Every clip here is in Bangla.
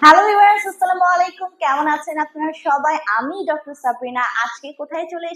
হ্যালো ভিউয়ার্স, আসসালামু আলাইকুম। কেমন আছেন আপনারা সবাই? আমি ডক্টর সাবরিনা। আজকে কোথায় চলে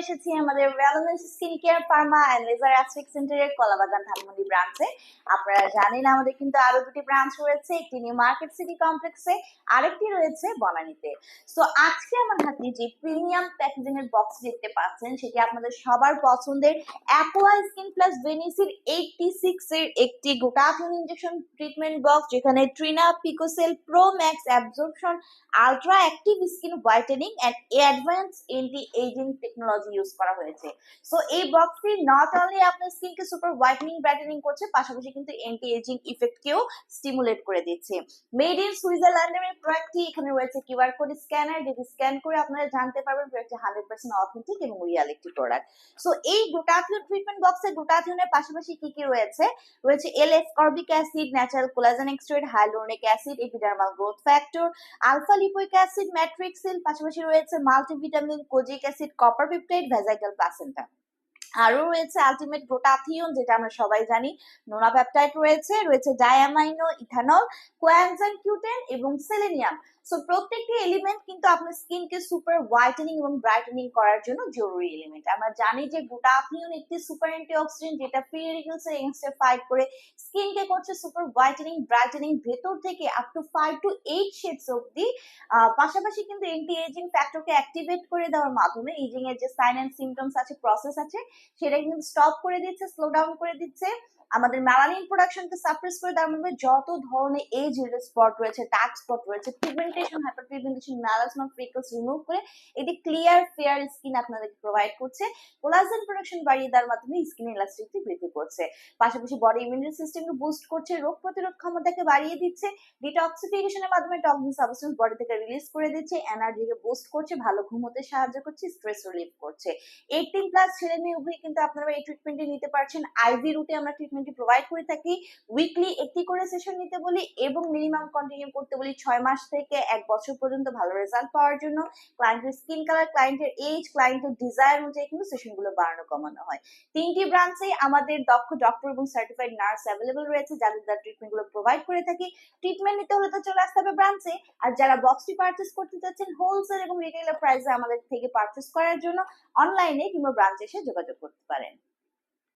এসেছি আমাদের wellness skin care pharma and laser aesthetic সেন্টারের কলাবাগান ধানমন্ডি ব্রাঞ্চে। আপনারা জানেন আমাদের কিন্তু আরো দুটি ব্রাঞ্চ রয়েছে, একটি নিউ মার্কেট সিটি কমপ্লেক্সে, আরেকটি রয়েছে বনানীতে। সো আজকে আমার হাতে যে প্রিমিয়াম প্যাকেজিং এর বক্স দেখতে পাচ্ছেন সেটি আপনাদের সবার পছন্দের অ্যাকোয়া স্কিন প্লাস ভেনিসির 86 এর একটি গ্লুটাথিয়ন ইনজেকশন ট্রিটমেন্ট বক্স, যেখানে Trina Picocell Pro Max absorption ultra active skin whitening and advance anti aging technology use করা হয়েছে। সো এই বক্সটি নট অনলি আপনার স্কিনকে সুপার হোয়াইটেনিং ব্রাইটেনিং করছে, পাশাপাশি কিন্তু অ্যান্টি এজিং ইফেক্টকেও স্টিমুলেট করে দিচ্ছে। মেড ইন সুইজারল্যান্ডের এই প্রোডাক্টটি। এখানে রয়েছে কিউআর কোড স্ক্যানার, যেটি স্ক্যান করে আপনারা জানতে পারবেন প্রোডাক্টটি 100% অথেন্টিক এবং রিয়েল একটি প্রোডাক্ট। সো এই গ্লুটাথিয়ন ট্রিটমেন্ট বক্সে গ্লুটাথিয়নের পাশাপাশি কি কি রয়েছে? রয়েছে L ascorbic acid, natural collagen extract, hyaluronic acid, epidermal growth factor, alpha lipoic acid, Matrixyl, পাশাপাশি রয়েছে multivitamin, kojic acid, copper peptide, vegetal placenta. আরো রয়েছে আলটিমেট গ্লুটাথিয়ন, যেটা আমরা সবাই জানি, নোনা পেপটাইড রয়েছে ডায়ামাইনো, ইথানল, কোয়ানজাইম কিউটেন এবং সেলেনিয়াম। সো প্রত্যেকটি এলিমেন্ট কিন্তু আপনার স্কিনকে সুপার হোয়াইটেনিং এবং ব্রাইটেনিং করার জন্য জরুরি এলিমেন্ট। আমরা জানি যে গ্লুটাথিয়ন একটি সুপার অ্যান্টিঅক্সিডেন্ট, যেটা ফ্রি রেডিক্যালস এর এগেইনস্টে ফাইট করে স্কিনকে করছে সুপার হোয়াইটেনিং ব্রাইটেনিং ভেতর থেকে আপ টু 5 to 8 শেডস অবধি। পাশাপাশি কিন্তু অ্যান্টি এজিং ফ্যাক্টরকে অ্যাক্টিভেট করে দেওয়ার মাধ্যমে এজিং এর যে সাইন এন্ড সিমটমস আছে, প্রসেস আছে, সেটা কিন্তু স্টপ করে দিচ্ছে, স্লো ডাউন করে দিচ্ছে। আমাদের মেলানিন প্রোডাকশনকে সাপ্রেস করে দেওয়ার মাধ্যমে যত ধরনের এজ রিলেটেড স্পট রয়েছে, ডার্ক স্পট রয়েছে, pigmentation, hyper pigmentation, melasma, ফ্রিকলস remove করে এটি ক্লিয়ার ফেয়ার স্কিন আপনাদেরকে প্রোভাইড করছে। কোলাজেন প্রোডাকশন বাড়িয়ে দেওয়ার মাধ্যমে স্কিন ইলাস্টিসিটি বৃদ্ধি করছে। পাশাপাশি বডি ইমিউনিটি সিস্টেমকে বুস্ট করছে, রোগ প্রতিরোধ ক্ষমতাকে বাড়িয়ে দিচ্ছে, ডিটক্সিফিকেশনের মাধ্যমে টক্সিক সাবস্টেন্স বডি থেকে রিলিজ করে দিচ্ছে, এনার্জিকে বুস্ট করছে, ভালো ঘুম হতে সাহায্য করছে, স্ট্রেস রিলিফ করছে। 18+ ছেলে মেয়ে উভয় কিন্তু আপনারা এই ট্রিটমেন্টটি নিতে পারছেন। আইভি রুটে আমরা ট্রিটমেন্টটি প্রোভাইড করে থাকি। উইকলি একটি করে সেশন নিতে বলি এবং মিনিমাম কন্টিনিউ করতে বলি 6 মাস থেকে 1 বছর পর্যন্ত ভালো রেজাল্ট পাওয়ার জন্য। ক্লায়েন্টের স্কিন কালার, ক্লায়েন্টের এজ, ক্লায়েন্টের ডিজায়ার অনুযায়ী কিন্তু সেশনগুলো বাড়ানো কমানো হয়। তিনটি ব্রাঞ্চে আমাদের দক্ষ ডক্টর এবং সার্টিফাইড নার্স অ্যাভেলেবল রয়েছে, যাদের দ্বারা ট্রিটমেন্টগুলো প্রোভাইড করে থাকি। ট্রিটমেন্ট নিতে হলে তো চলে আসতে হবে ব্রাঞ্চে। আর যারা বক্সটি পারচেজ করতে চাচ্ছেন হোলসেল এবং রিটেইলার প্রাইসে আমাদের থেকে পারচেজ করার জন্য, অনলাইনে কিংবা ব্রাঞ্চে এসে যোগাযোগ করতে পারেন।